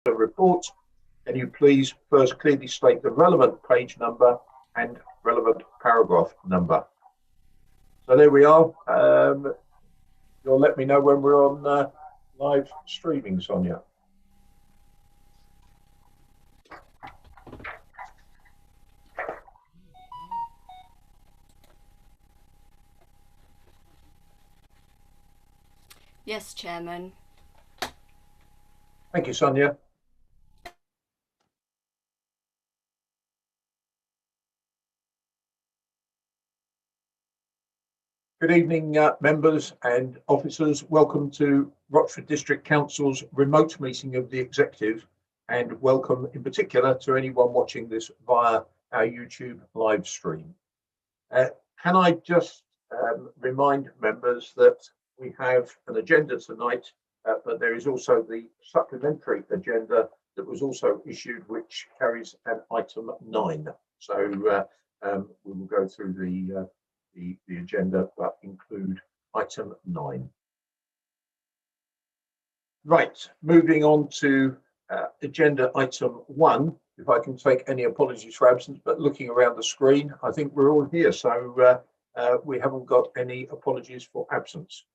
the report, can you please first clearly state the relevant page number and relevant paragraph number? So there we are. You'll let me know when we're on live streaming, Sonia. Yes, Chairman. Thank you, Sonia. Good evening, members and officers. Welcome to Rochford District Council's remote meeting of the Executive, and welcome in particular to anyone watching this via our YouTube live stream. Can I just remind members that we have an agenda tonight, but there is also the supplementary agenda that was also issued, which carries an item 9. So we will go through the agenda, but include item 9. Right, moving on to agenda item 1. If I can take any apologies for absence, but looking around the screen, I think we're all here, so we haven't got any apologies for absence.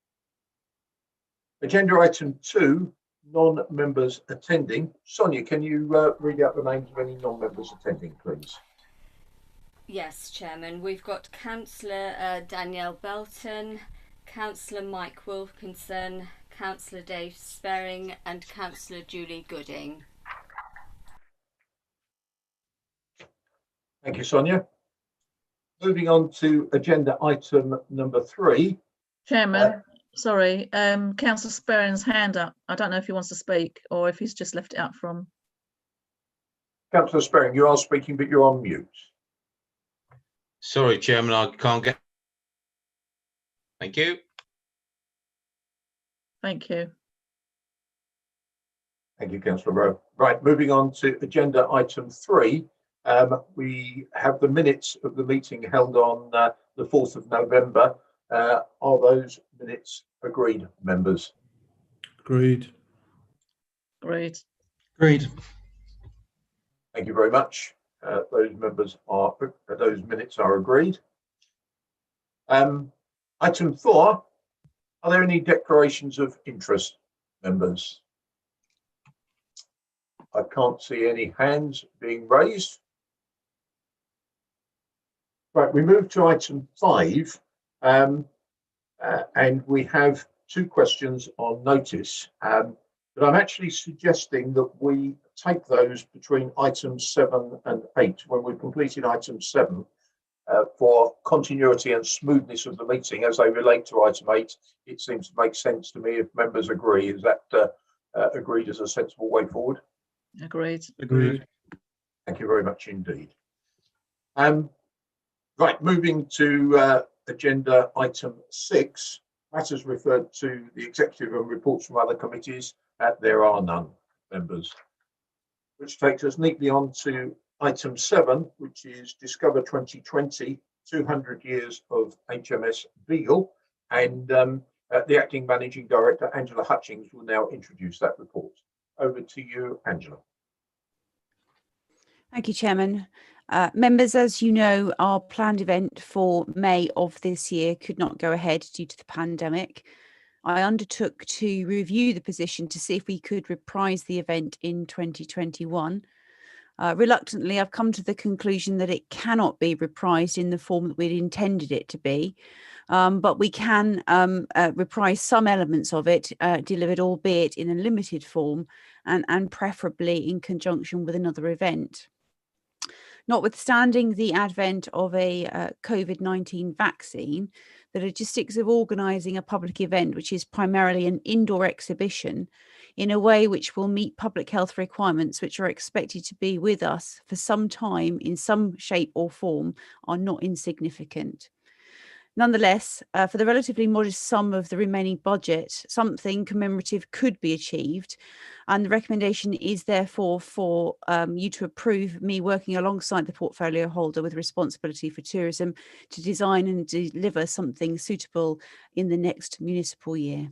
Agenda item 2, non-members attending. Sonia, can you read out the names of any non-members attending, please? Yes, Chairman. We've got Councillor Danielle Belton, Councillor Mike Wilkinson, Councillor Dave Sperring and Councillor Julie Gooding. Thank you, Sonia. Moving on to agenda item number 3. Chairman, sorry, Councillor Sperring's hand up. I don't know if he wants to speak or if he's just left it out from. Councillor Sperring, you are speaking, but you're on mute. Sorry, Chairman, I can't get. Thank you. Thank you. Thank you, Councillor Rowe. Right, moving on to agenda item 3. We have the minutes of the meeting held on the 4th of November. Are those minutes agreed, members? Agreed. Agreed. Agreed. Thank you very much. Those minutes are agreed. Item 4. Are there any declarations of interest, members? I can't see any hands being raised. Right, we move to item 5, and we have 2 questions on notice, but I'm actually suggesting that we take those between items 7 and 8 when we've completed item 7 for continuity and smoothness of the meeting as they relate to item 8. It seems to make sense to me if members agree. Is that agreed as a sensible way forward? Agreed. Agreed. Thank you very much indeed. Right, moving to agenda item 6, matters referred to the Executive and reports from other committees. There are none, members. Which takes us neatly on to item 7, which is Discover 2020, 200 years of HMS Beagle. And the Acting Managing Director, Angela Hutchings, will now introduce that report. Over to you, Angela. Thank you, Chairman. Members, as you know, our planned event for May of this year could not go ahead due to the pandemic. I undertook to review the position to see if we could reprise the event in 2021. Reluctantly, I've come to the conclusion that it cannot be reprised in the form that we'd intended it to be, but we can reprise some elements of it, delivered albeit in a limited form and preferably in conjunction with another event. Notwithstanding the advent of a COVID-19 vaccine, the logistics of organising a public event, which is primarily an indoor exhibition, in a way which will meet public health requirements, which are expected to be with us for some time in some shape or form, are not insignificant. Nonetheless, for the relatively modest sum of the remaining budget, something commemorative could be achieved. And the recommendation is therefore for you to approve me working alongside the portfolio holder with responsibility for tourism to design and deliver something suitable in the next municipal year.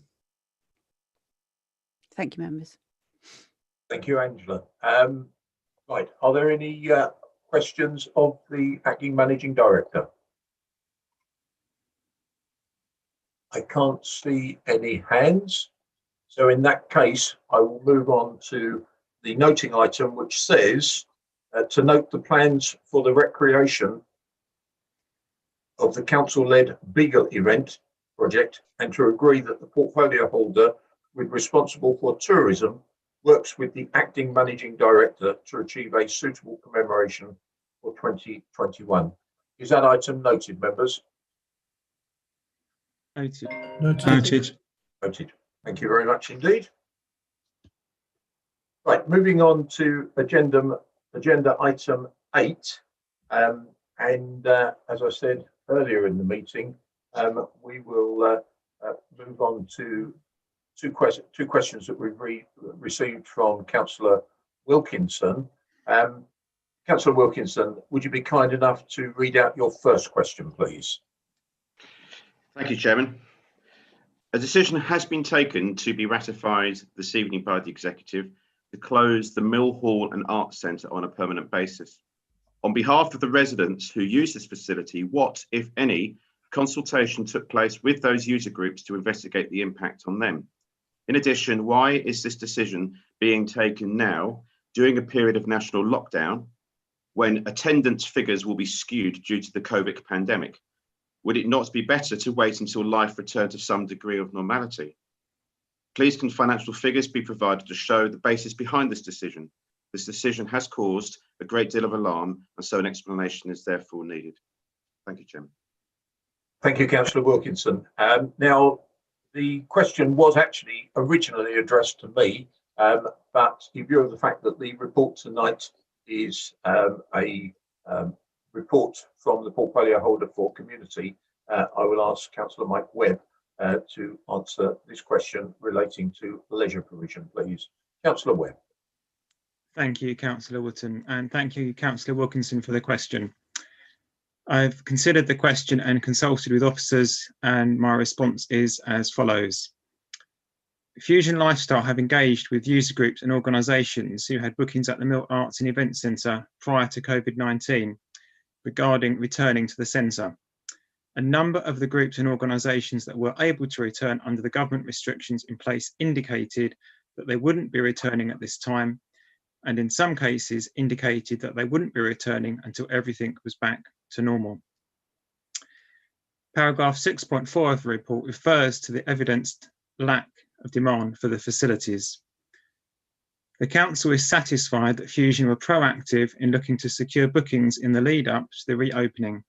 Thank you, members. Thank you, Angela. Right, are there any questions of the acting managing director? I can't see any hands. So in that case, I will move on to the noting item, which says to note the plans for the recreation of the council-led Beagle event project and to agree that the portfolio holder with responsible for tourism works with the acting managing director to achieve a suitable commemoration for 2021. Is that item noted, members? Noted. Noted. Thank you very much indeed. Right, moving on to agenda item 8. As I said earlier in the meeting, we will move on to two questions that we've received from Councillor Wilkinson. Councillor Wilkinson, would you be kind enough to read out your first question, please? Thank you, Chairman. A decision has been taken to be ratified this evening by the Executive to close the Mill Hall and Arts Centre on a permanent basis. On behalf of the residents who use this facility, what, if any, consultation took place with those user groups to investigate the impact on them? In addition, why is this decision being taken now, during a period of national lockdown, when attendance figures will be skewed due to the COVID pandemic? Would it not be better to wait until life returned to some degree of normality? Please can financial figures be provided to show the basis behind this decision? This decision has caused a great deal of alarm, and so an explanation is therefore needed. Thank you, Chairman. Thank you, Councillor Wilkinson. Now, the question was actually originally addressed to me, but in view of the fact that the report tonight is a report from the portfolio holder for community, I will ask Councillor Mike Webb to answer this question relating to leisure provision, please. Councillor Webb. Thank you, Councillor Wootton, and thank you, Councillor Wilkinson, for the question. I've considered the question and consulted with officers, and my response is as follows. Fusion Lifestyle have engaged with user groups and organisations who had bookings at the Mill Arts and Events Centre prior to COVID-19 regarding returning to the centre. A number of the groups and organisations that were able to return under the government restrictions in place indicated that they wouldn't be returning at this time, and in some cases indicated that they wouldn't be returning until everything was back to normal. Paragraph 6.4 of the report refers to the evidenced lack of demand for the facilities. The Council is satisfied that Fusion were proactive in looking to secure bookings in the lead up to the reopening.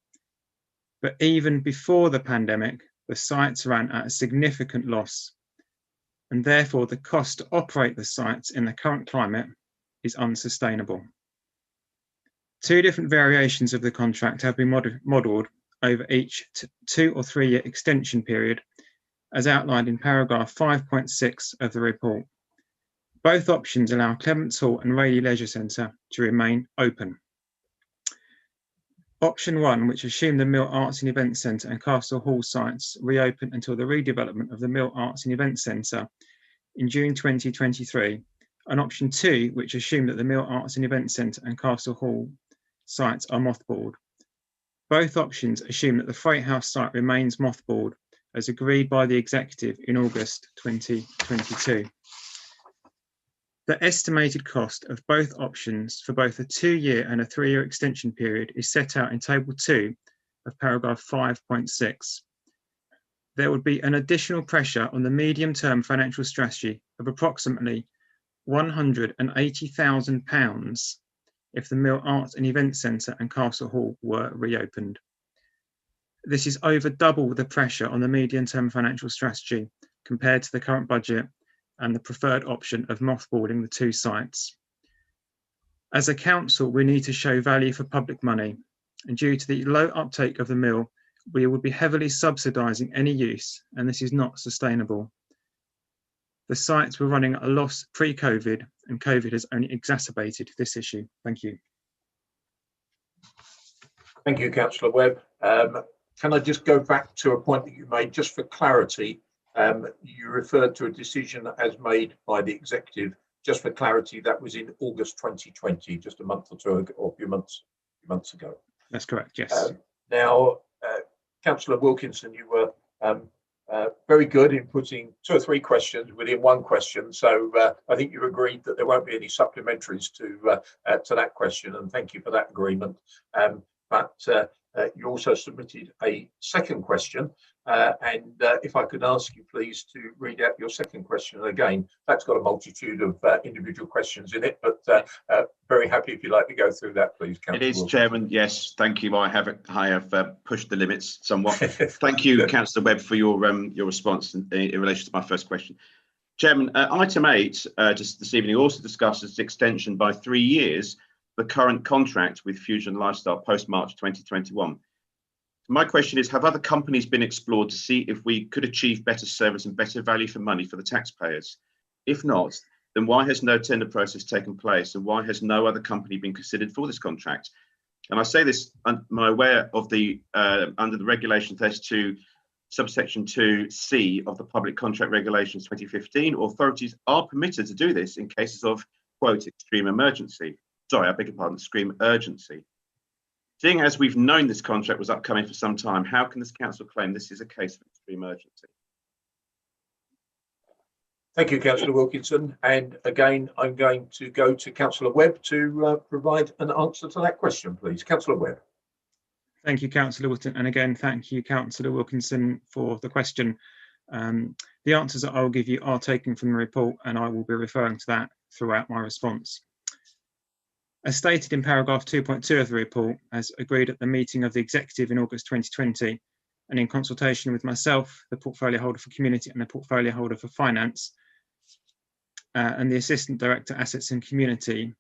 But even before the pandemic, the sites ran at a significant loss, and therefore the cost to operate the sites in the current climate is unsustainable. Two different variations of the contract have been modelled over each 2 or 3 year extension period, as outlined in paragraph 5.6 of the report. Both options allow Clements Hall and Rayleigh Leisure Centre to remain open. Option 1, which assumed the Mill Arts and Events Centre and Castle Hall sites reopen until the redevelopment of the Mill Arts and Events Centre in June 2023, and option 2, which assumed that the Mill Arts and Events Centre and Castle Hall sites are mothballed. Both options assume that the Freight House site remains mothballed, as agreed by the Executive in August 2022. The estimated cost of both options for both a 2-year and a 3-year extension period is set out in Table 2 of paragraph 5.6. There would be an additional pressure on the medium-term financial strategy of approximately £180,000 if the Mill Arts and Events Centre and Castle Hall were reopened. This is over double the pressure on the medium-term financial strategy compared to the current budget and the preferred option of mothballing the 2 sites. As a council, we need to show value for public money, and due to the low uptake of the mill, we would be heavily subsidising any use, and this is not sustainable. The sites were running at a loss pre-COVID, and COVID has only exacerbated this issue. Thank you. Thank you, Councillor Webb. Can I just go back to a point that you made, just for clarity? You referred to a decision as made by the Executive just for clarity, that was in August 2020, just a month or two ago, or a few months ago. That's correct, yes. Now, Councillor Wilkinson, you were very good in putting 2 or 3 questions within one question. So I think you agreed that there won't be any supplementaries to that question, and thank you for that agreement. But you also submitted a second question, and if I could ask you please to read out your second question again. That's got a multitude of individual questions in it, but very happy if you'd like to go through that, please, Councillor It is, Wilkinson. Chairman. Yes, thank you. I have pushed the limits somewhat. Thank you, Councillor Webb, for your response in relation to my first question. Chairman, item 8 just this evening also discusses the extension by 3 years the current contract with Fusion Lifestyle post March 2021. My question is, have other companies been explored to see if we could achieve better service and better value for money for the taxpayers? If not, then why has no tender process taken place, and why has no other company been considered for this contract? And I say this, I'm aware of the under the Regulation 32 subsection 2C of the Public Contract Regulations 2015, authorities are permitted to do this in cases of, quote, extreme emergency. Sorry, I beg your pardon, extreme urgency. Seeing as we've known this contract was upcoming for some time, how can this council claim this is a case of extreme urgency? Thank you, Councillor Wilkinson. And again, I'm going to go to Councillor Webb to provide an answer to that question, please. Councillor Webb. Thank you, Councillor Wilton. And again, thank you, Councillor Wilkinson, for the question. The answers that I will give you are taken from the report, and I will be referring to that throughout my response. As stated in paragraph 2.2 of the report, as agreed at the meeting of the Executive in August 2020, and in consultation with myself, the Portfolio Holder for Community and the Portfolio Holder for Finance, and the Assistant Director Assets and Community,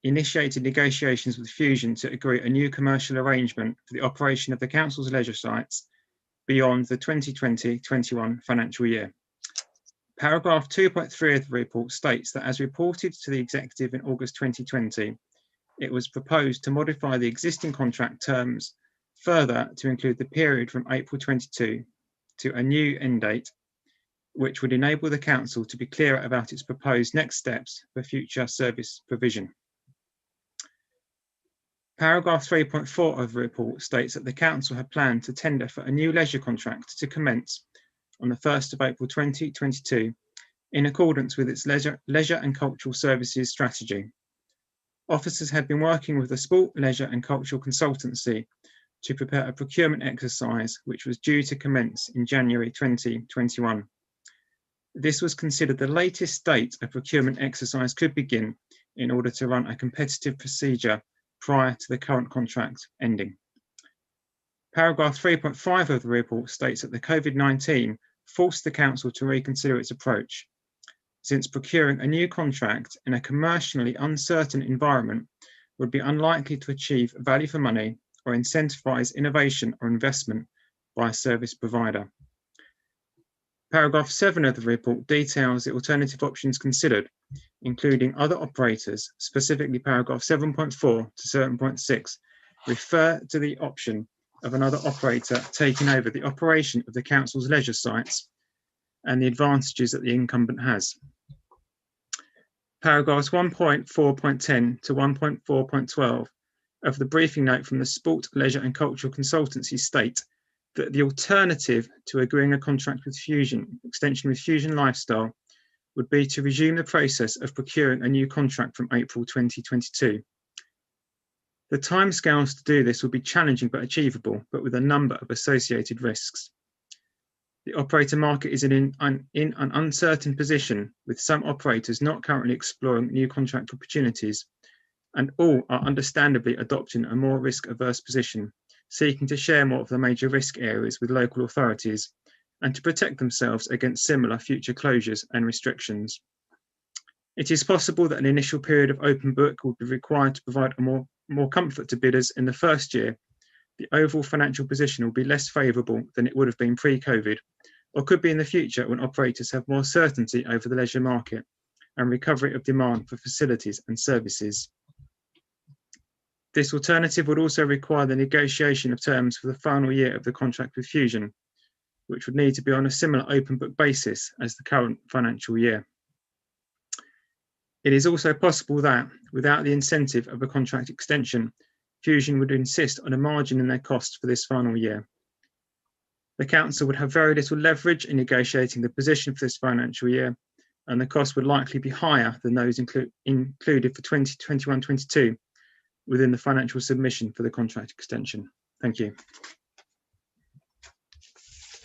initiated negotiations with Fusion to agree a new commercial arrangement for the operation of the Council's leisure sites beyond the 2020-21 financial year. Paragraph 2.3 of the report states that as reported to the Executive in August 2020, it was proposed to modify the existing contract terms further to include the period from April 22 to a new end date, which would enable the Council to be clearer about its proposed next steps for future service provision. Paragraph 3.4 of the report states that the Council had planned to tender for a new leisure contract to commence on the 1st of April 2022 in accordance with its leisure and cultural services strategy. Officers had been working with the Sport, Leisure and Cultural Consultancy to prepare a procurement exercise which was due to commence in January 2021. This was considered the latest date a procurement exercise could begin in order to run a competitive procedure prior to the current contract ending. Paragraph 3.5 of the report states that the COVID-19 forced the Council to reconsider its approach, since procuring a new contract in a commercially uncertain environment would be unlikely to achieve value for money or incentivise innovation or investment by a service provider. Paragraph 7 of the report details the alternative options considered, including other operators, specifically paragraph 7.4 to 7.6, refer to the option of another operator taking over the operation of the Council's leisure sites and the advantages that the incumbent has. Paragraphs 1.4.10 to 1.4.12 of the briefing note from the Sport, Leisure and Cultural Consultancy state that the alternative to agreeing a contract with Fusion, extension with Fusion Lifestyle, would be to resume the process of procuring a new contract from April 2022. The timescales to do this would be challenging but achievable, but with a number of associated risks. The operator market is in an uncertain position, with some operators not currently exploring new contract opportunities, and all are understandably adopting a more risk-averse position, seeking to share more of the major risk areas with local authorities and to protect themselves against similar future closures and restrictions. It is possible that an initial period of open book will be required to provide a more comfort to bidders in the first year. The overall financial position will be less favourable than it would have been pre-COVID, or could be in the future when operators have more certainty over the leisure market and recovery of demand for facilities and services. This alternative would also require the negotiation of terms for the final year of the contract with Fusion, which would need to be on a similar open book basis as the current financial year. It is also possible that, without the incentive of a contract extension, Fusion would insist on a margin in their cost for this final year. The council would have very little leverage in negotiating the position for this financial year, and the cost would likely be higher than those included for 2021-22 within the financial submission for the contract extension. Thank you.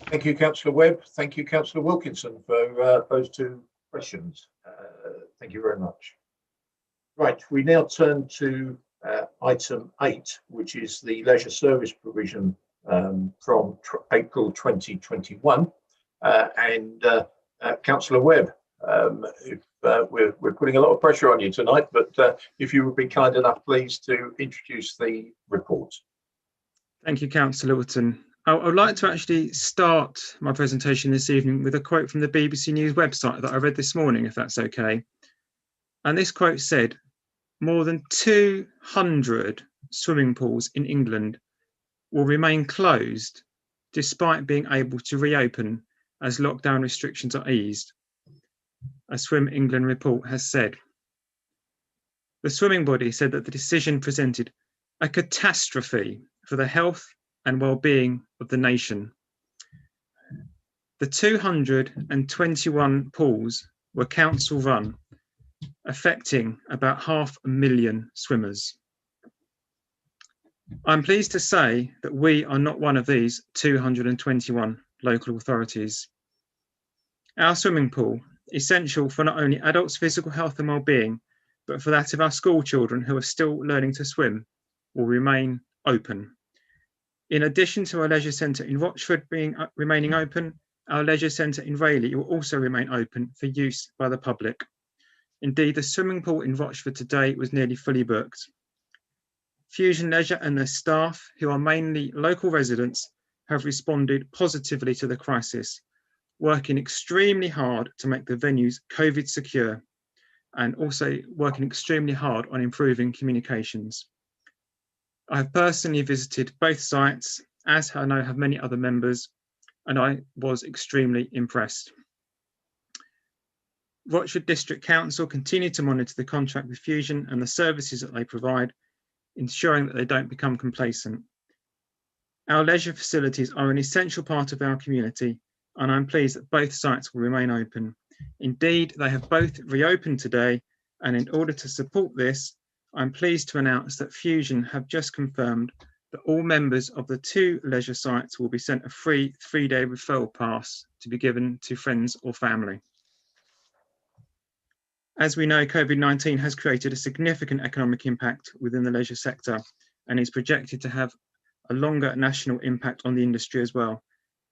Thank you, Councillor Webb. Thank you, Councillor Wilkinson, for those two questions. Thank you very much. Right, we now turn to item 8, which is the leisure service provision from April 2021. Councillor Webb, we're putting a lot of pressure on you tonight, but if you would be kind enough, please, to introduce the report. Thank you, Councillor Wilton. I would like to actually start my presentation this evening with a quote from the BBC News website that I read this morning, if that's okay. And this quote said, "More than 200 swimming pools in England will remain closed despite being able to reopen as lockdown restrictions are eased," a Swim England report has said. The swimming body said that the decision presented a catastrophe for the health and well-being of the nation. The 221 pools were council run, affecting about 500,000 swimmers. I'm pleased to say that we are not one of these 221 local authorities. Our swimming pool, essential for not only adults' physical health and well-being, but for that of our school children who are still learning to swim, will remain open. In addition to our leisure centre in Rochford remaining open, our leisure centre in Rayleigh will also remain open for use by the public. Indeed, the swimming pool in Rochford today was nearly fully booked. Fusion Leisure and their staff, who are mainly local residents, have responded positively to the crisis, working extremely hard to make the venues COVID secure and also working extremely hard on improving communications. I have personally visited both sites, as I know have many other members, and I was extremely impressed. Rochford District Council continue to monitor the contract with Fusion and the services that they provide, ensuring that they don't become complacent. Our leisure facilities are an essential part of our community, and I'm pleased that both sites will remain open. Indeed, they have both reopened today, and in order to support this, I'm pleased to announce that Fusion have just confirmed that all members of the 2 leisure sites will be sent a free 3-day referral pass to be given to friends or family. As we know, COVID-19 has created a significant economic impact within the leisure sector and is projected to have a longer national impact on the industry as well,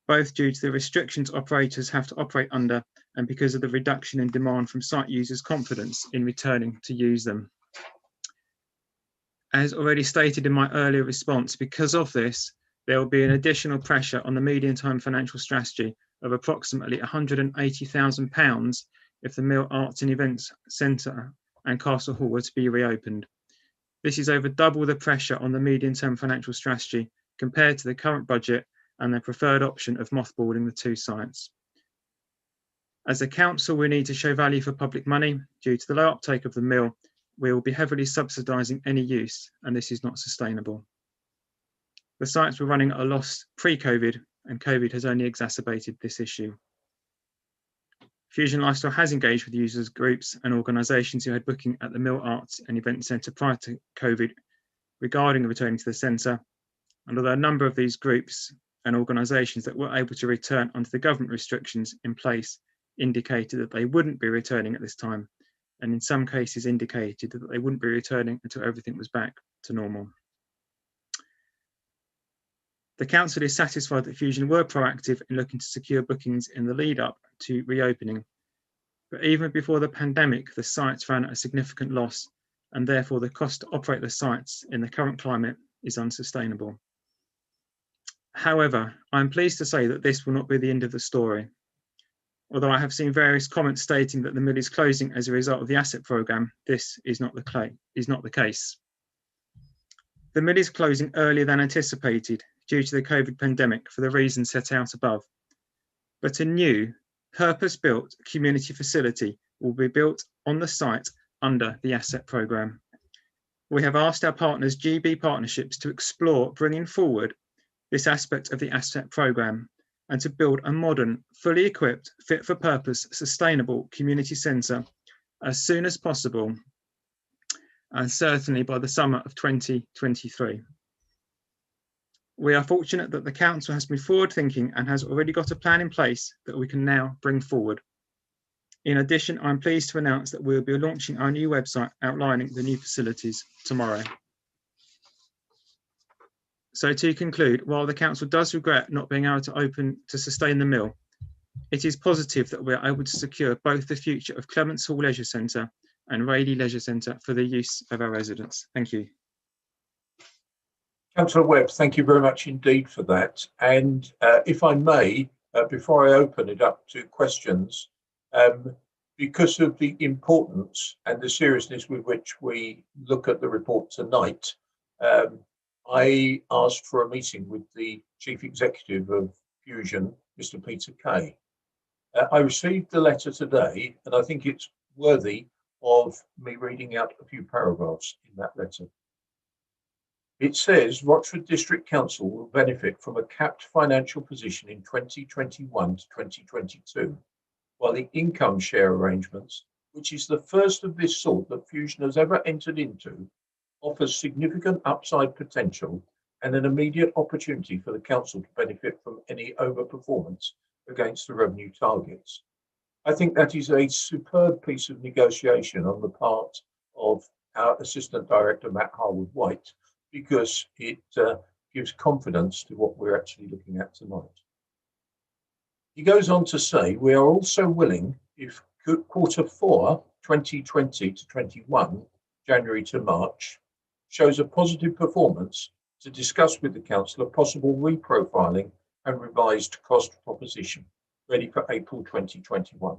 both due to the restrictions operators have to operate under and because of the reduction in demand from site users' confidence in returning to use them. As already stated in my earlier response, because of this, there will be an additional pressure on the medium-term financial strategy of approximately £180,000 if the Mill Arts and Events Centre and Castle Hall were to be reopened. This is over double the pressure on the medium-term financial strategy compared to the current budget and the preferred option of mothballing the 2 sites. As a council, we need to show value for public money. Due to the low uptake of the mill, we will be heavily subsidising any use, and this is not sustainable. The sites were running at a loss pre-COVID, and COVID has only exacerbated this issue. Fusion Lifestyle has engaged with users groups and organisations who had booking at the Mill Arts and Events Centre prior to COVID regarding returning to the centre, and although a number of these groups and organisations that were able to return under the government restrictions in place indicated that they wouldn't be returning at this time, and in some cases indicated that they wouldn't be returning until everything was back to normal. The council is satisfied that Fusion were proactive in looking to secure bookings in the lead up to reopening. But even before the pandemic, the sites ran at a significant loss, and therefore the cost to operate the sites in the current climate is unsustainable. However, I'm pleased to say that this will not be the end of the story. Although I have seen various comments stating that the mill is closing as a result of the asset programme, this is not the case. The mill is closing earlier than anticipated due to the COVID pandemic for the reasons set out above. But a new, purpose-built community facility will be built on the site under the asset programme. We have asked our partners, GB Partnerships, to explore bringing forward this aspect of the asset programme and to build a modern, fully equipped, fit for purpose, sustainable community centre as soon as possible, and certainly by the summer of 2023. We are fortunate that the council has been forward thinking and has already got a plan in place that we can now bring forward. In addition, I'm pleased to announce that we'll be launching our new website outlining the new facilities tomorrow. So to conclude, while the council does regret not being able to sustain the mill, it is positive that we are able to secure both the future of Clements Hall Leisure Centre and Rayleigh Leisure Centre for the use of our residents. Thank you. Councillor Webb, thank you very much indeed for that. And if I may, before I open it up to questions, because of the importance and the seriousness with which we look at the report tonight, I asked for a meeting with the Chief Executive of Fusion, Mr. Peter Kay. I received the letter today, and I think it's worthy of me reading out a few paragraphs in that letter. It says Rochford District Council will benefit from a capped financial position in 2021 to 2022, while the income share arrangements, which is the first of this sort that Fusion has ever entered into, offers significant upside potential and an immediate opportunity for the council to benefit from any overperformance against the revenue targets. I think that is a superb piece of negotiation on the part of our Assistant Director, Matt Harwood-White, because it gives confidence to what we're actually looking at tonight. He goes on to say, we are also willing, if Q4 2020 to 21, January to March, shows a positive performance, to discuss with the council a possible reprofiling and revised cost proposition, ready for April 2021.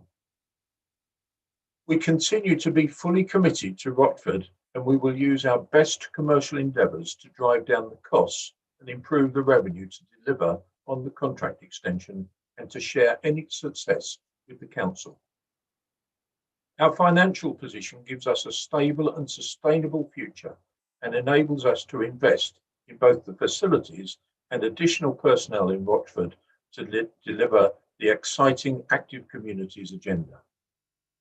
We continue to be fully committed to Rochford, and we will use our best commercial endeavours to drive down the costs and improve the revenue to deliver on the contract extension and to share any success with the council. Our financial position gives us a stable and sustainable future and enables us to invest in both the facilities and additional personnel in Rochford to deliver the exciting active communities agenda.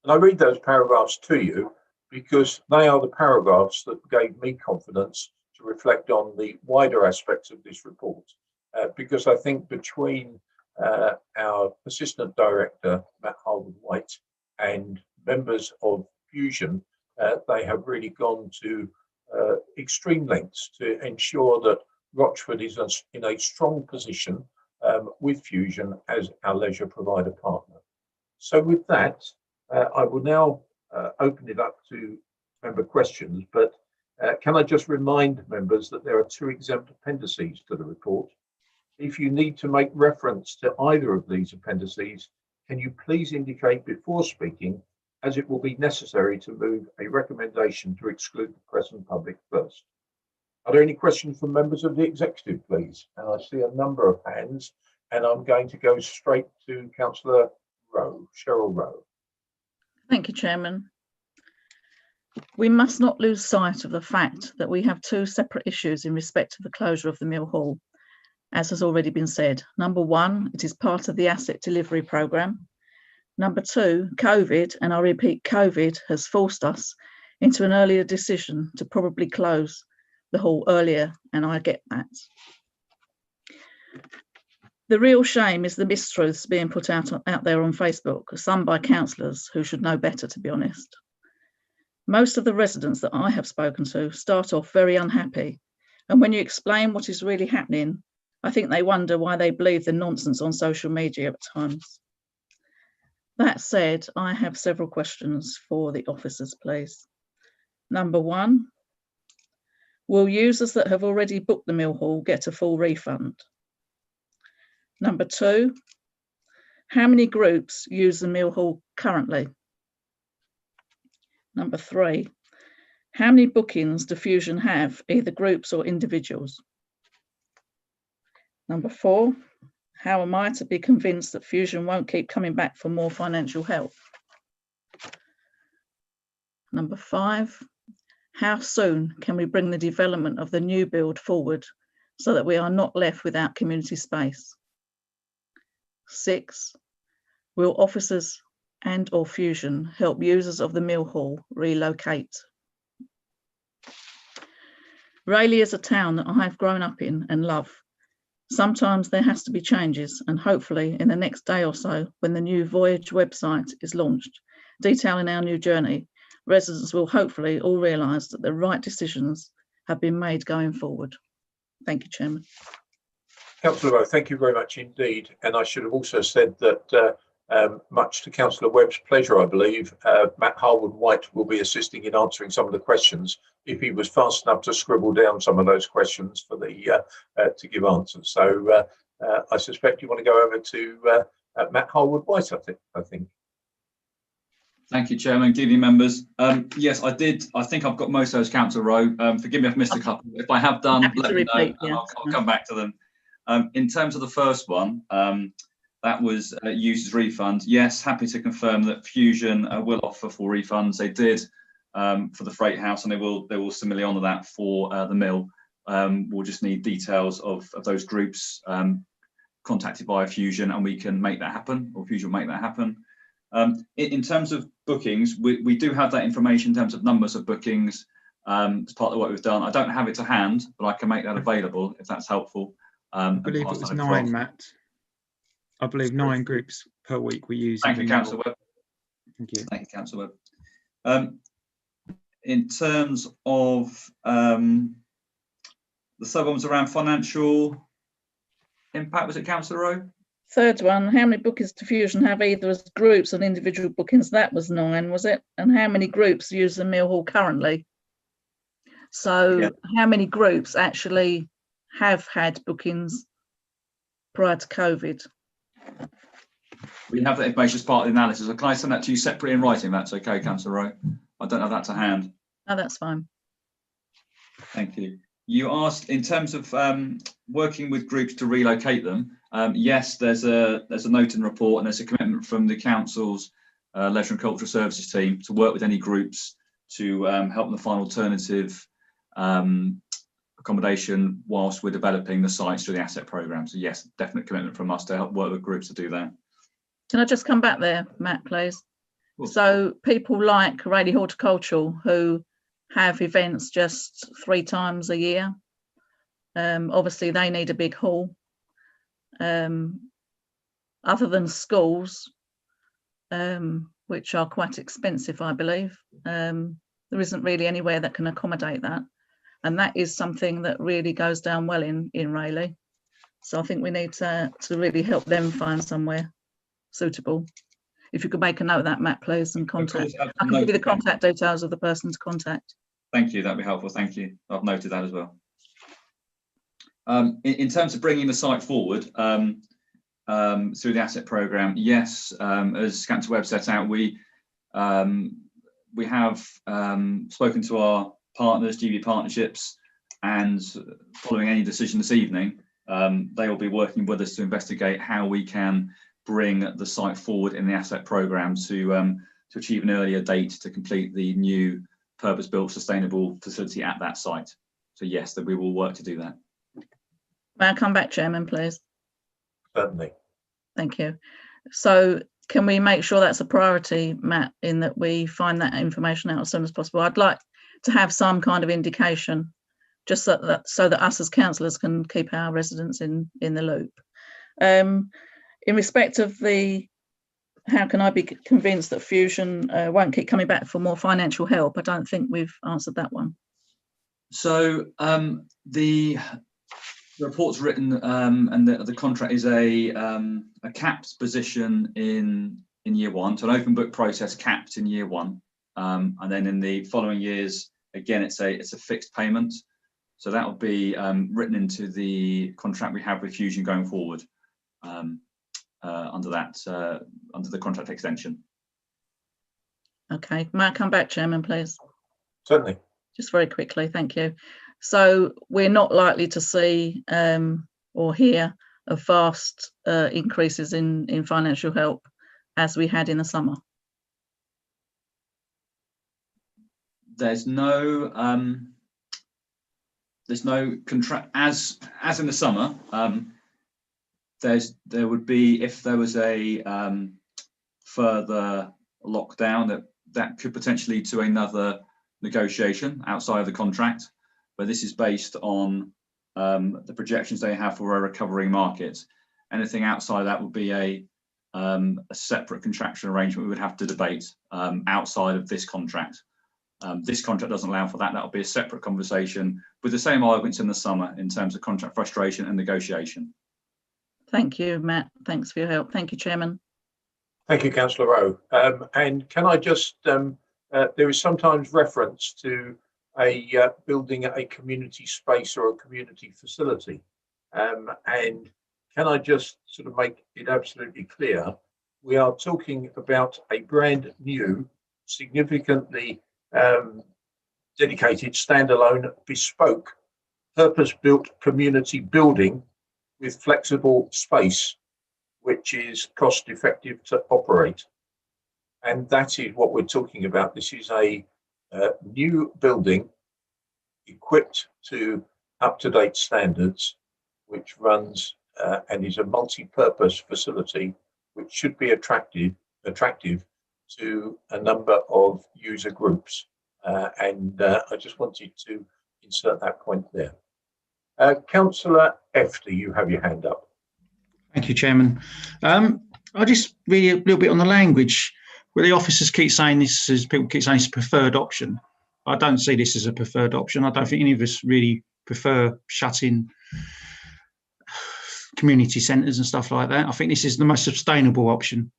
And I read those paragraphs to you because they are the paragraphs that gave me confidence to reflect on the wider aspects of this report. Because I think between our Assistant Director, Matt Harwood-White, and members of Fusion, they have really gone to extreme lengths to ensure that Rochford is in a strong position with Fusion as our leisure provider partner. So with that, I will now open it up to member questions, but can I just remind members that there are 2 exempt appendices to the report. If you need to make reference to either of these appendices, can you please indicate before speaking, as it will be necessary to move a recommendation to exclude the press and public first. Are there any questions from members of the executive, please? And I see a number of hands, and I'm going to go straight to Councillor Rowe, Cheryl Rowe. Thank you, Chairman. We must not lose sight of the fact that we have 2 separate issues in respect of the closure of the Mill Hall. As has already been said, number 1, it is part of the asset delivery programme. Number 2, COVID, and I repeat, COVID has forced us into an earlier decision to probably close the hall earlier, and I get that. The real shame is the mistruths being put out there on Facebook, some by councillors who should know better, to be honest. Most of the residents that I have spoken to start off very unhappy, and when you explain what is really happening, I think they wonder why they believe the nonsense on social media at times. That said, I have several questions for the officers, please. Number 1, will users that have already booked the Mill Hall get a full refund? Number 2, how many groups use the Mill Hall currently? Number 3, how many bookings do Fusion have, either groups or individuals? Number 4, how am I to be convinced that Fusion won't keep coming back for more financial help? Number 5, how soon can we bring the development of the new build forward so that we are not left without community space? 6, will officers and or Fusion help users of the Mill Hall relocate? Rayleigh is a town that I have grown up in and love. Sometimes there has to be changes, and hopefully in the next day or so, when the new Voyage website is launched, detailing our new journey, residents will hopefully all realise that the right decisions have been made going forward. Thank you, Chairman. Councillor Rowe, thank you very much indeed. And I should have also said that much to Councillor Webb's pleasure, I believe, Matt Harwood-White will be assisting in answering some of the questions if he was fast enough to scribble down some of those questions for the to give answers. So I suspect you want to go over to Matt Harwood-White, I think. Thank you, Chairman. Good evening, members. Yes, I did. I think I've got most of those, Councillor Rowe. Forgive me if I missed a couple. If I have done, let me know, and I'll come back to them. In terms of the first one, that was users refund. Yes, happy to confirm that Fusion will offer full refunds. They did for the Freight House, and they will similarly honour that for the mill. We'll just need details of those groups contacted by Fusion, and we can make that happen, or Fusion will make that happen. In terms of bookings, we do have that information in terms of numbers of bookings as part of what we've done. I don't have it to hand, but I can make that available if that's helpful. I believe it was 9, Matt. I believe 9 groups per week we use. Thank you, Councillor Webb. Thank you. Thank you, Councillor Webb. In terms of the sub-ones around financial impact, was it Councillor Rowe? Third one, how many bookings to Fusion have either as groups and individual bookings? That was 9, was it? And how many groups use the Mill Hall currently? So yeah. How many groups actually have had bookings prior to COVID? We have that information as part of the analysis. So can I send that to you separately in writing? That's okay, Councillor Rowe. I don't have that to hand. No, that's fine. Thank you. You asked in terms of working with groups to relocate them. Yes, there's a note in the report, and there's a commitment from the council's leisure and cultural services team to work with any groups to help them find alternative accommodation whilst we're developing the sites through the asset programme. So yes, definite commitment from us to help work with groups to do that. Can I just come back there, Matt, please? Cool. So people like Rayleigh Horticultural who have events just 3 times a year, obviously they need a big hall. Other than schools, which are quite expensive, I believe, there isn't really anywhere that can accommodate that. And that is something that really goes down well in Rayleigh. So I think we need to really help them find somewhere suitable. If you could make a note of that, Matt, please, and contact. I can give you the contact details of the person to contact. Thank you, that'd be helpful. Thank you. I've noted that as well. In terms of bringing the site forward through the asset programme, yes, as Councillor Webb set out, we have spoken to our partners, GB Partnerships, and following any decision this evening, they will be working with us to investigate how we can bring the site forward in the asset programme to achieve an earlier date to complete the new purpose-built sustainable facility at that site. So yes, that we will work to do that. May I come back, Chairman, please? Certainly. Thank you. So can we make sure that's a priority, Matt, in that we find that information out as soon as possible? I'd like to have some kind of indication, just so that us as councillors can keep our residents in the loop. In respect of how can I be convinced that Fusion won't keep coming back for more financial help? I don't think we've answered that one. So the report's written, and the contract is a capped position in year 1, so an open book process capped in year 1, and then in the following years, again, it's a fixed payment. So that will be written into the contract we have with Fusion going forward. Under the contract extension. Okay, may I come back, Chairman, please? Certainly. Just very quickly, thank you. So we're not likely to see or hear of vast increases in financial help as we had in the summer. there's no contract as in the summer. There would be, if there was a further lockdown, that could potentially lead to another negotiation outside of the contract, but this is based on the projections they have for a recovering market. Anything outside that would be a separate contractual arrangement we would have to debate outside of this contract. This contract doesn't allow for that. That will be a separate conversation with the same arguments in the summer in terms of contract frustration and negotiation. Thank you, Matt. Thanks for your help. Thank you, Chairman. Thank you, Councillor Rowe. And can I just, there is sometimes reference to a building a community space or a community facility. And can I just sort of make it absolutely clear, we are talking about a brand new, significantly dedicated, standalone, bespoke, purpose-built community building with flexible space, which is cost-effective to operate. And that is what we're talking about. This is a new building equipped to up-to-date standards, which runs and is a multi-purpose facility, which should be attractive to a number of user groups. And I just wanted to insert that point there. Councillor Efty, you have your hand up. Thank you, Chairman. I just read a little bit on the language where the officers keep saying this is, people keep saying it's a preferred option. I don't see this as a preferred option. I don't think any of us really prefer shutting community centres and stuff like that. I think this is the most sustainable option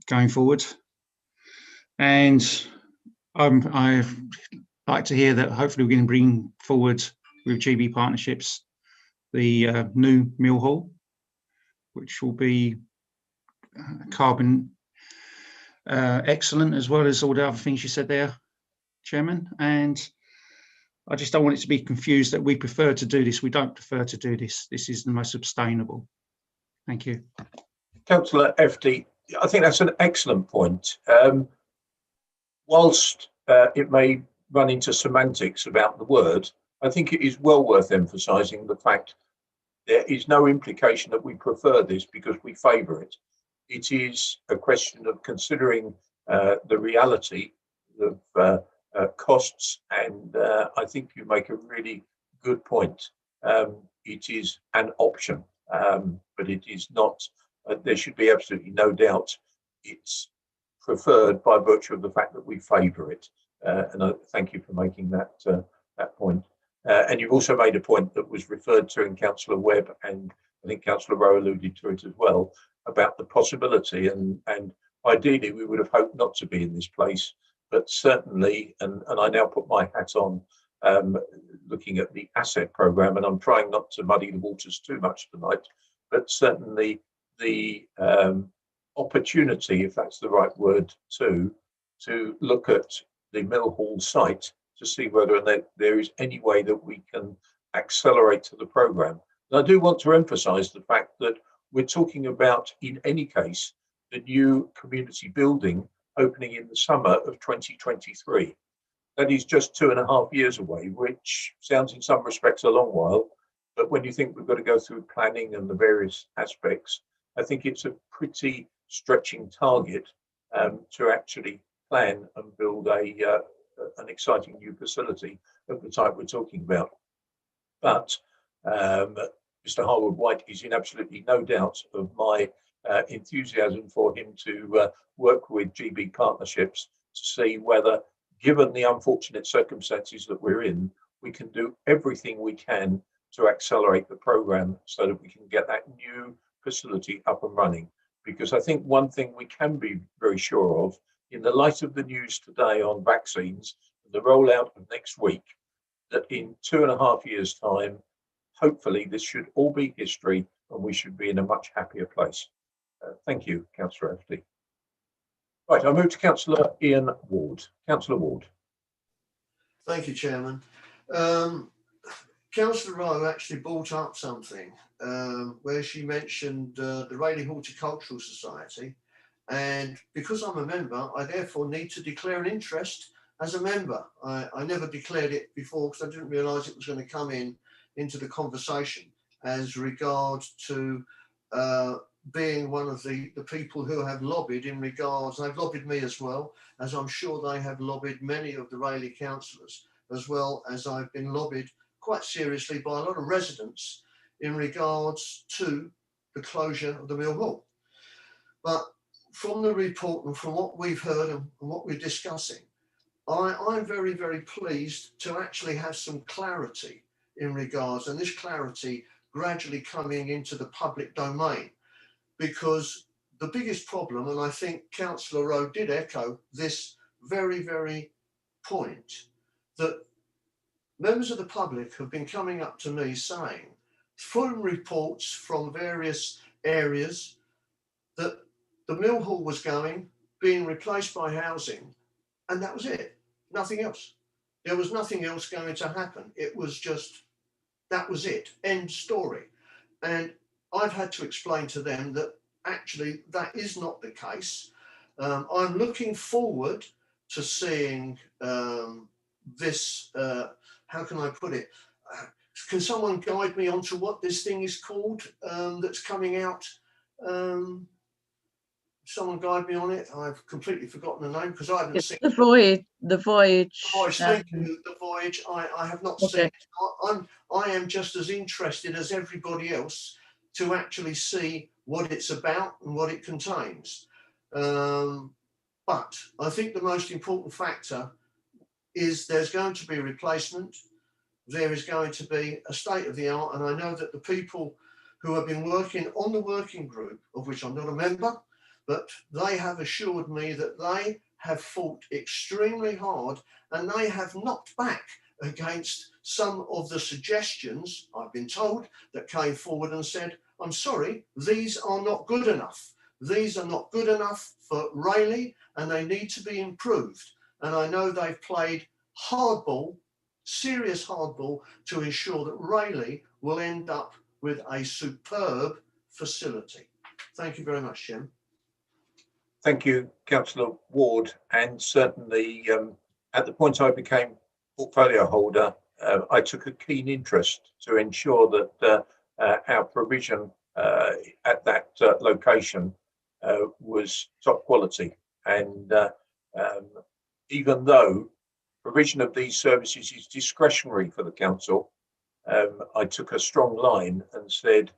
going forward. And I like to hear that hopefully we can bring forward with GB Partnerships the new Mill Hall, which will be carbon excellent, as well as all the other things you said there, Chairman. And I just don't want it to be confused that we prefer to do this. We don't prefer to do this. This is the most sustainable. Thank you. Councillor Efty, I think that's an excellent point. Whilst it may run into semantics about the word, I think it is well worth emphasising the fact there is no implication that we prefer this because we favour it. It is a question of considering the reality of costs, and I think you make a really good point. It is an option, but it is not, there should be absolutely no doubt it's preferred by virtue of the fact that we favour it. And I thank you for making that point. And you've also made a point that was referred to in Councillor Webb, and I think Councillor Rowe alluded to it as well, about the possibility, and ideally we would have hoped not to be in this place, but certainly, and I now put my hat on looking at the asset programme, and I'm trying not to muddy the waters too much tonight, but certainly the opportunity, if that's the right word, to look at the Mill Hall site to see whether there is any way that we can accelerate the programme. And I do want to emphasise the fact that we're talking about, in any case, the new community building opening in the summer of 2023. That is just 2.5 years away, which sounds in some respects a long while, but when you think we've got to go through planning and the various aspects, I think it's a pretty stretching target to actually plan and build an exciting new facility of the type we're talking about. But Mr. Harwood White is in absolutely no doubt of my enthusiasm for him to work with GB Partnerships to see whether, given the unfortunate circumstances that we're in, we can do everything we can to accelerate the programme so that we can get that new facility up and running. Because I think one thing we can be very sure of, in the light of the news today on vaccines and the rollout of next week, that in 2.5 years' time, hopefully this should all be history and we should be in a much happier place. Thank you, Councillor Efty. Right, I move to Councillor Ian Ward. Councillor Ward. Thank you, Chairman. Councillor Rowe actually brought up something where she mentioned the Rayleigh Horticultural Society, and because I'm a member, I therefore need to declare an interest as a member. I never declared it before because I didn't realise it was going to come into the conversation as regards to being one of the people who have lobbied in regards, they've lobbied me as well, as I'm sure they have lobbied many of the Rayleigh councillors, as well as I've been lobbied quite seriously by a lot of residents in regards to the closure of the Mill Hall. But from the report and from what we've heard and what we're discussing, I'm very, very pleased to actually have some clarity in regards, and this clarity gradually coming into the public domain, because the biggest problem, and I think Councillor Rowe did echo this very, very point, that members of the public have been coming up to me saying, from reports from various areas, that the Mill Hall was being replaced by housing, and that was it, nothing else. There was nothing else going to happen. It was just, that was it, end story. And I've had to explain to them that actually that is not the case. I'm looking forward to seeing this, how can I put it? Can someone guide me onto what this thing is called that's coming out? Someone guide me on it. I've completely forgotten the name because I haven't seen the voyage. The voyage. Thank you. The voyage. I have not seen it. I am just as interested as everybody else to actually see what it's about and what it contains. But I think the most important factor is there's going to be a replacement. There is going to be a state of the art, and I know that the people who have been working on the working group, of which I'm not a member, but they have assured me that they have fought extremely hard and they have knocked back against some of the suggestions, I've been told, that came forward and said, I'm sorry, these are not good enough. These are not good enough for Rayleigh and they need to be improved. And I know they've played hardball, serious hardball, to ensure that Rayleigh will end up with a superb facility. Thank you very much, Jim. Thank you, Councillor Ward. And certainly at the point I became portfolio holder, I took a keen interest to ensure that our provision at that location was top quality. And even though provision of these services is discretionary for the council, I took a strong line and said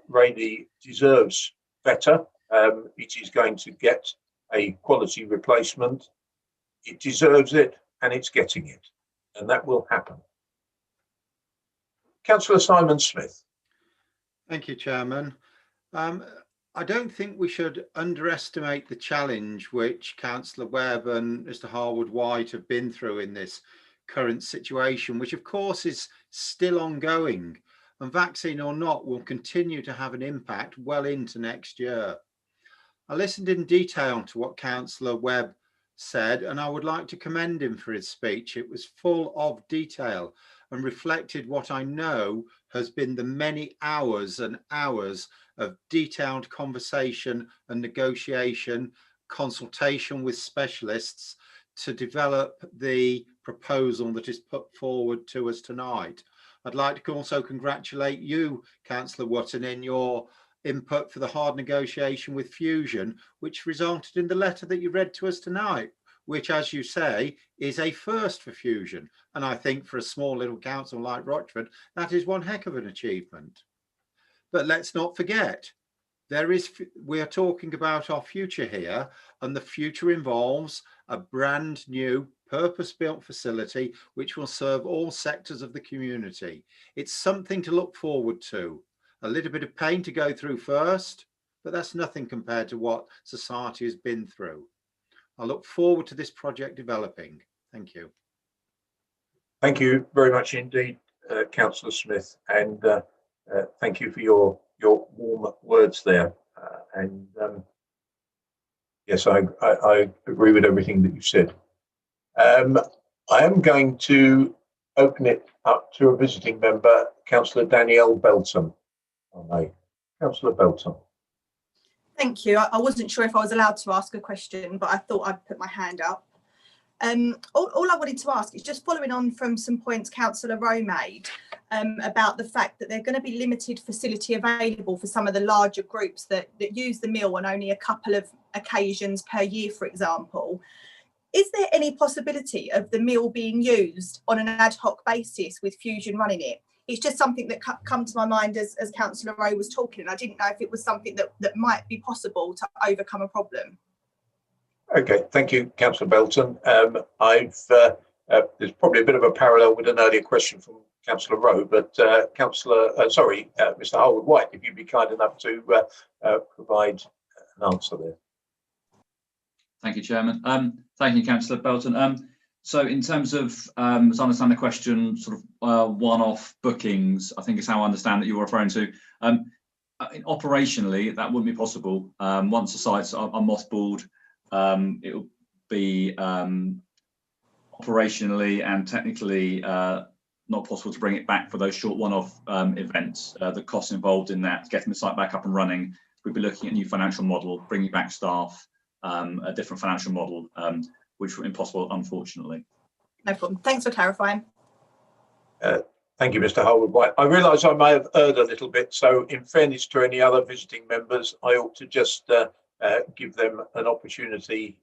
Rayleigh deserves better. It is going to get a quality replacement. It deserves it and it's getting it. And that will happen. Councillor Simon Smith. Thank you, Chairman. I don't think we should underestimate the challenge which Councillor Webb and Mr Harwood White have been through in this current situation, which of course is still ongoing, and vaccine or not will continue to have an impact well into next year. I listened in detail to what Councillor Webb said, and I would like to commend him for his speech. It was full of detail and reflected what I know has been the many hours and hours of detailed conversation and negotiation, consultation with specialists to develop the proposal that is put forward to us tonight. I'd like to also congratulate you, Councillor Wotton, in your input for the hard negotiation with Fusion, which resulted in the letter that you read to us tonight, which, as you say, is a first for Fusion. And I think for a small little council like Rochford, that is one heck of an achievement. But let's not forget, we are talking about our future here, and the future involves a brand new purpose-built facility which will serve all sectors of the community. It's something to look forward to. A little bit of pain to go through first, but that's nothing compared to what society has been through. I look forward to this project developing. Thank you. Thank you very much indeed, Councillor Smith, and thank you for your warm words there. Yes, I agree with everything that you said. I am going to open it up to a visiting member, Councillor Danielle Belton. Councillor Belton. Thank you. I wasn't sure if I was allowed to ask a question, but I thought I'd put my hand up. All I wanted to ask is just following on from some points Councillor Rowe made about the fact that there are going to be limited facility available for some of the larger groups that use the mill on only a couple of occasions per year, for example. Is there any possibility of the mill being used on an ad hoc basis with Fusion running it? It's just something that come to my mind as Councillor Rowe was talking, and I didn't know if it was something that might be possible to overcome a problem. Okay, thank you, Councillor Belton. There's probably a bit of a parallel with an earlier question from Councillor Rowe, but Mr. Harwood-White, if you'd be kind enough to provide an answer there. Thank you, Chairman. Thank you, Councillor Belton. So in terms of, as I understand the question, sort of one-off bookings, I think is how I understand that you were referring to. Operationally, that wouldn't be possible. Once the sites are mothballed, it will be operationally and technically not possible to bring it back for those short one-off events. The costs involved in that, getting the site back up and running, we'd be looking at a new financial model, bringing back staff, a different financial model, which would be impossible, unfortunately. No problem. Thanks for clarifying. Thank you, Mr. Harwood-White. I realise I may have erred a little bit, so in fairness to any other visiting members, I ought to just give them an opportunity.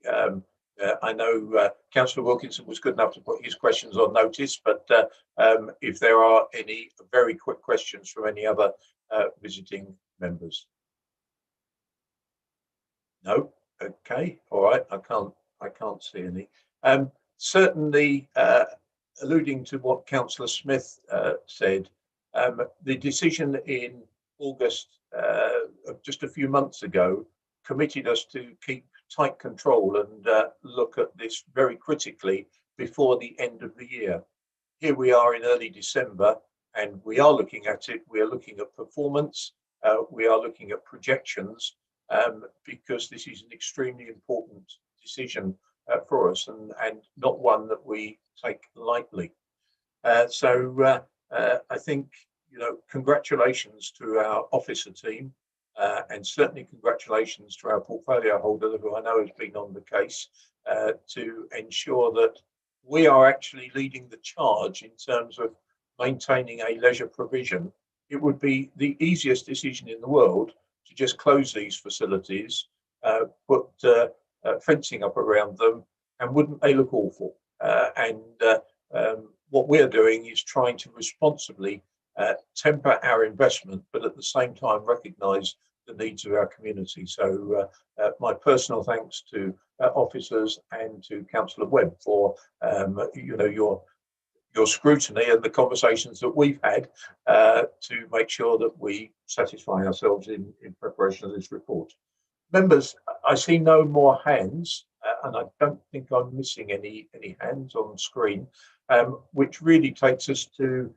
I know Councillor Wilkinson was good enough to put his questions on notice, but if there are any very quick questions from any other visiting members. No? Okay, all right, I can't see any. Certainly, alluding to what Councillor Smith said, the decision in August of just a few months ago committed us to keep tight control and look at this very critically before the end of the year. Here we are in early December, and we are looking at it. We are looking at performance. We are looking at projections, because this is an extremely important decision for us, and not one that we take lightly. So I think, congratulations to our officer team, and certainly congratulations to our portfolio holder, who I know has been on the case, to ensure that we are actually leading the charge in terms of maintaining a leisure provision. It would be the easiest decision in the world to just close these facilities, put fencing up around them, and wouldn't they look awful? What we're doing is trying to responsibly temper our investment, but at the same time recognise the needs of our community. So my personal thanks to officers and to Councillor Webb for your scrutiny and the conversations that we've had to make sure that we satisfy ourselves in preparation of this report. Members, I see no more hands, and I don't think I'm missing any hands on screen, which really takes us to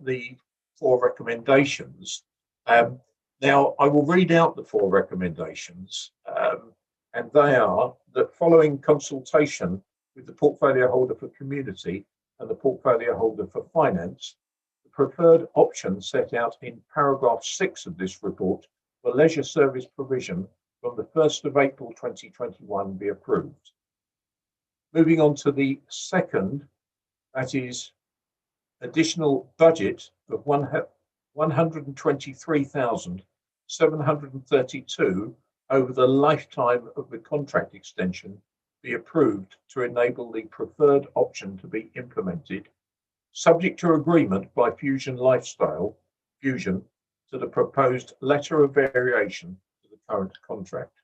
the 4 recommendations. Now, I will read out the 4 recommendations, and they are that following consultation with the portfolio holder for community and the portfolio holder for finance, the preferred option set out in paragraph 6 of this report for leisure service provision from the 1st of April 2021 be approved. Moving on to the second, that is additional budget of 123,732 over the lifetime of the contract extension be approved to enable the preferred option to be implemented, subject to agreement by Fusion to the proposed letter of variation to the current contract.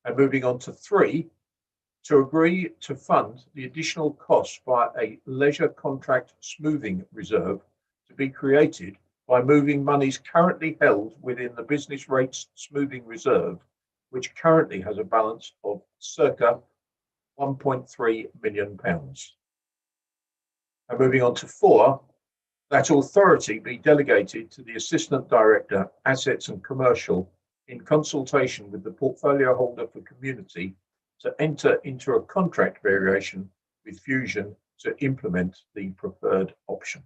And moving on to 3, to agree to fund the additional costs via a leisure contract smoothing reserve to be created by moving monies currently held within the business rates smoothing reserve, which currently has a balance of circa £1.3 million. And moving on to 4, that authority be delegated to the Assistant Director, Assets and Commercial, in consultation with the portfolio holder for community, to enter into a contract variation with Fusion to implement the preferred option.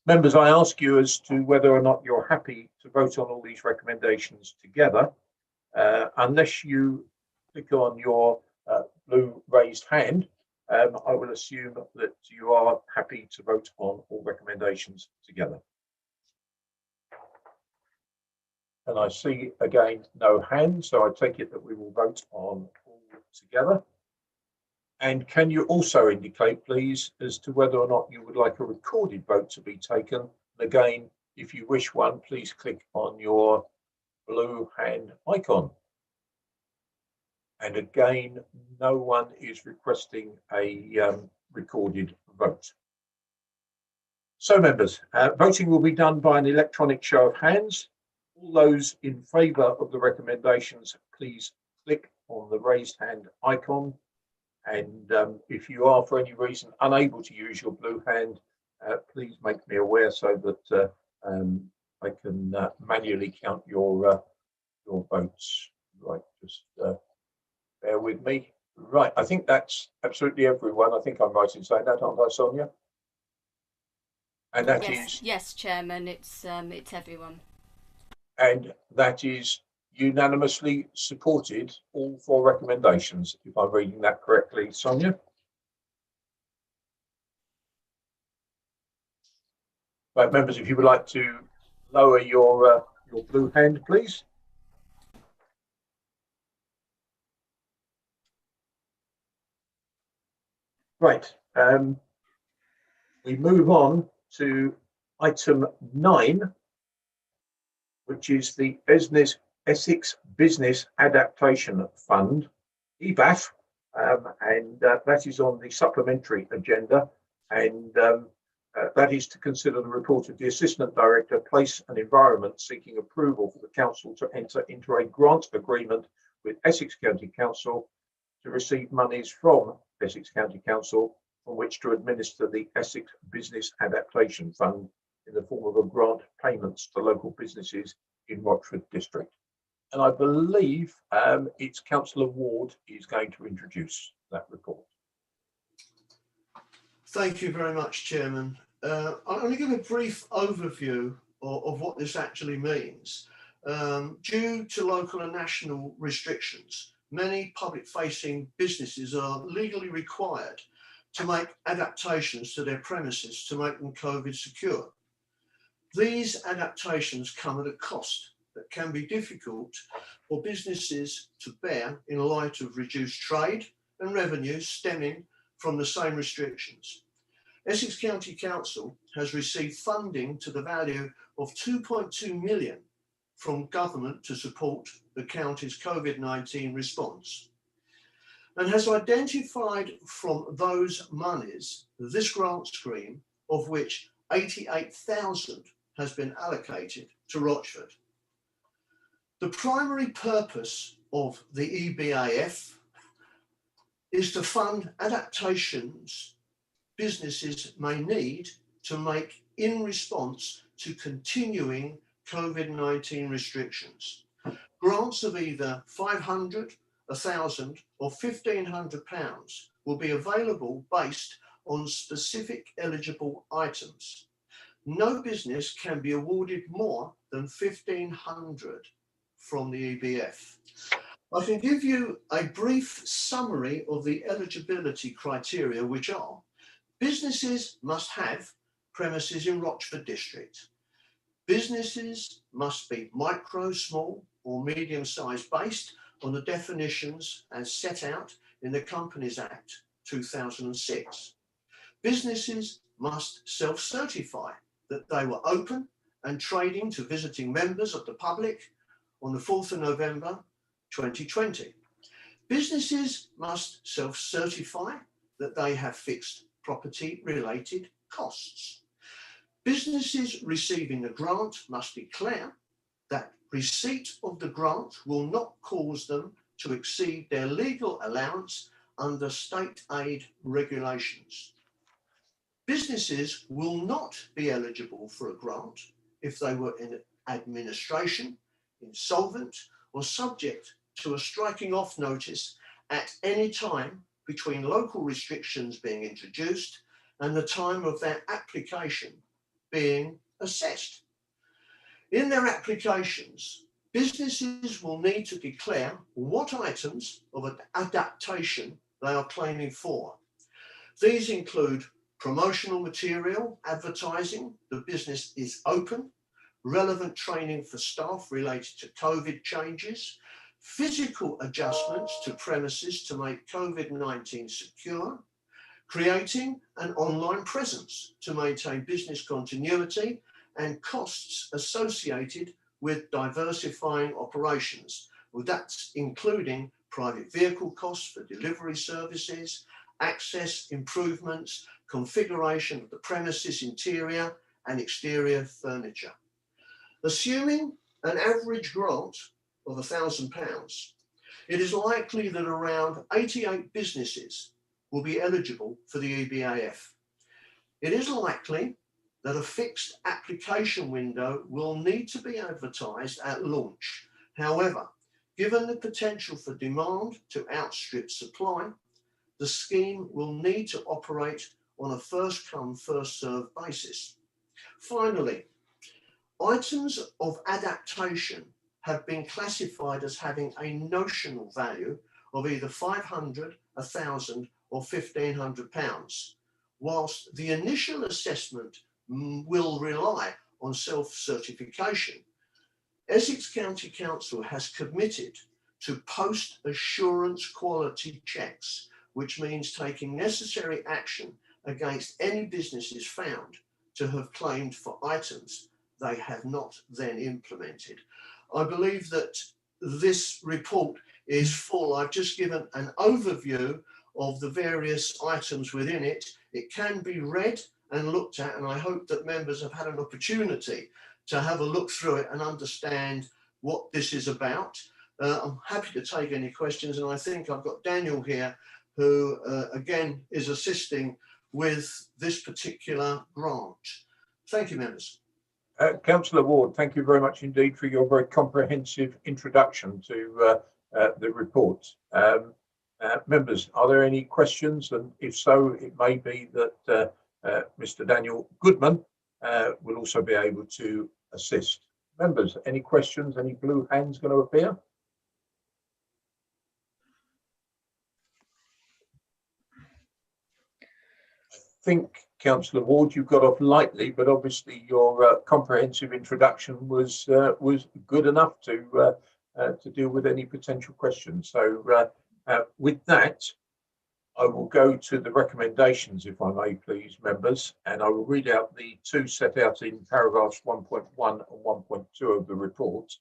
Members, I ask you as to whether or not you're happy to vote on all these recommendations together. Unless you click on your blue raised hand, I will assume that you are happy to vote on all recommendations together. And I see again no hands, so I take it that we will vote on all together. And can you also indicate, please, as to whether or not you would like a recorded vote to be taken? And again, if you wish one, please click on your blue hand icon. And again, no one is requesting a recorded vote. So members, voting will be done by an electronic show of hands. All those in favour of the recommendations, please click on the raised hand icon. And if you are for any reason unable to use your blue hand, please make me aware so that I can manually count your votes. Right, just bear with me. Right, I think that's absolutely everyone. I think I'm right in saying that, aren't I, Sonia? And that is yes, Chairman. It's everyone. And that is unanimously supported, all 4 recommendations, if I'm reading that correctly, Sonia. Right, members, if you would like to lower your blue hand, please. Right, we move on to item 9, which is the Essex Business Adaptation Fund, EBAF, and that is on the supplementary agenda, and that is to consider the report of the Assistant Director, Place and Environment, seeking approval for the Council to enter into a grant agreement with Essex County Council to receive monies from Essex County Council from which to administer the Essex Business Adaptation Fund in the form of a grant payments to local businesses in Rochford District. And I believe it's Councillor Ward is going to introduce that report. Thank you very much, Chairman. I'm going to give a brief overview of what this actually means. Due to local and national restrictions, many public-facing businesses are legally required to make adaptations to their premises to make them COVID secure. These adaptations come at a cost that can be difficult for businesses to bear in light of reduced trade and revenue stemming from the same restrictions. Essex County Council has received funding to the value of 2.2 million from government to support the county's COVID-19 response, and has identified from those monies this grant scheme, of which 88,000 has been allocated to Rochford. The primary purpose of the EBAF is to fund adaptations businesses may need to make in response to continuing COVID-19 restrictions. Grants of either 500, 1,000 or £1,500 will be available based on specific eligible items. No business can be awarded more than 1,500 from the EBF. I can give you a brief summary of the eligibility criteria, which are: businesses must have premises in Rochford District. Businesses must be micro, small or medium-sized based on the definitions as set out in the Companies Act 2006. Businesses must self-certify that they were open and trading to visiting members of the public on the 4th of November 2020. Businesses must self-certify that they have fixed property-related costs. Businesses receiving the grant must declare that receipt of the grant will not cause them to exceed their legal allowance under state aid regulations. Businesses will not be eligible for a grant if they were in administration, insolvent, or subject to a striking off notice at any time between local restrictions being introduced and the time of their application being assessed. In their applications, businesses will need to declare what items of an adaptation they are claiming for. These include promotional material, advertising, the business is open, relevant training for staff related to COVID changes, physical adjustments to premises to make COVID-19 secure, creating an online presence to maintain business continuity, and costs associated with diversifying operations. Well, that's including private vehicle costs for delivery services, access improvements, configuration of the premises interior and exterior furniture. Assuming an average grant of £1,000, it is likely that around 88 businesses will be eligible for the EBAF. It is likely that a fixed application window will need to be advertised at launch. However, given the potential for demand to outstrip supply, the scheme will need to operate on a first come, first served basis. Finally, items of adaptation have been classified as having a notional value of either £500, £1,000 or £1,500, whilst the initial assessment will rely on self-certification. Essex County Council has committed to post-assurance quality checks, which means taking necessary action against any businesses found to have claimed for items they have not then implemented. I believe that this report is full. I've just given an overview of the various items within it. It can be read and looked at, and I hope that members have had an opportunity to have a look through it and understand what this is about. I'm happy to take any questions, and I think I've got Daniel here who again is assisting with this particular grant. Thank you, members. Councillor Ward, thank you very much indeed for your very comprehensive introduction to the report. Members, are there any questions? And if so, it may be that Mr. Daniel Goodman will also be able to assist. Members, any questions? Any blue hands going to appear? I think, Councillor Ward, you got off lightly, but obviously your comprehensive introduction was good enough to deal with any potential questions. So with that, I will go to the recommendations, if I may please, members, and I will read out the two set out in paragraphs 1.1 and 1.2 of the report.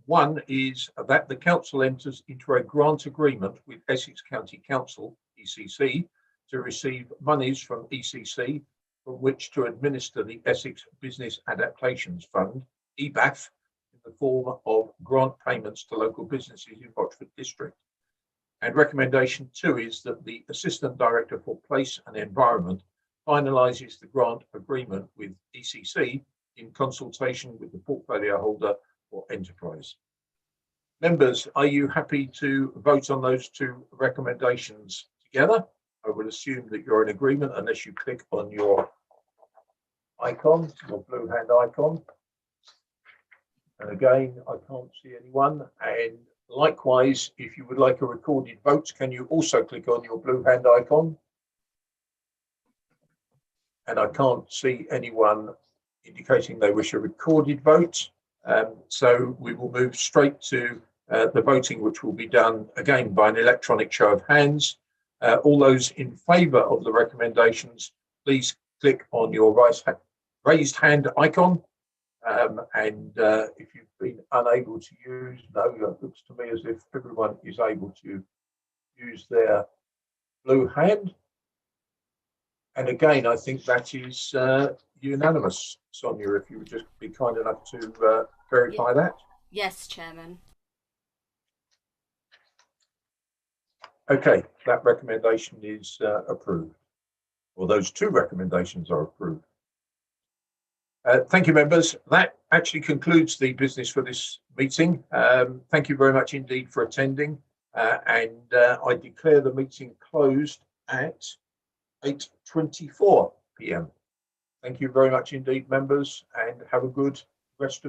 One is that the council enters into a grant agreement with Essex County Council, ECC, to receive monies from ECC from which to administer the Essex Business Adaptations Fund, EBAF, in the form of grant payments to local businesses in Rochford District. And recommendation 2 is that the Assistant Director for Place and Environment finalises the grant agreement with ECC in consultation with the portfolio holder or enterprise. Members, are you happy to vote on those two recommendations together? I will assume that you're in agreement unless you click on your icon, your blue hand icon. And again, I can't see anyone. And likewise, if you would like a recorded vote, can you also click on your blue hand icon? And I can't see anyone indicating they wish a recorded vote. So we will move straight to the voting, which will be done again by an electronic show of hands. All those in favour of the recommendations, please click on your raised hand icon. And if you've been unable to use, no, it looks to me as if everyone is able to use their blue hand. And again, I think that is unanimous. Sonia, if you would just be kind enough to verify that. Yes, Chairman. Okay, that recommendation is approved. Well, those two recommendations are approved. Thank you, members. That actually concludes the business for this meeting. Thank you very much indeed for attending. And I declare the meeting closed at 8:24 p.m. Thank you very much indeed, members, and have a good rest of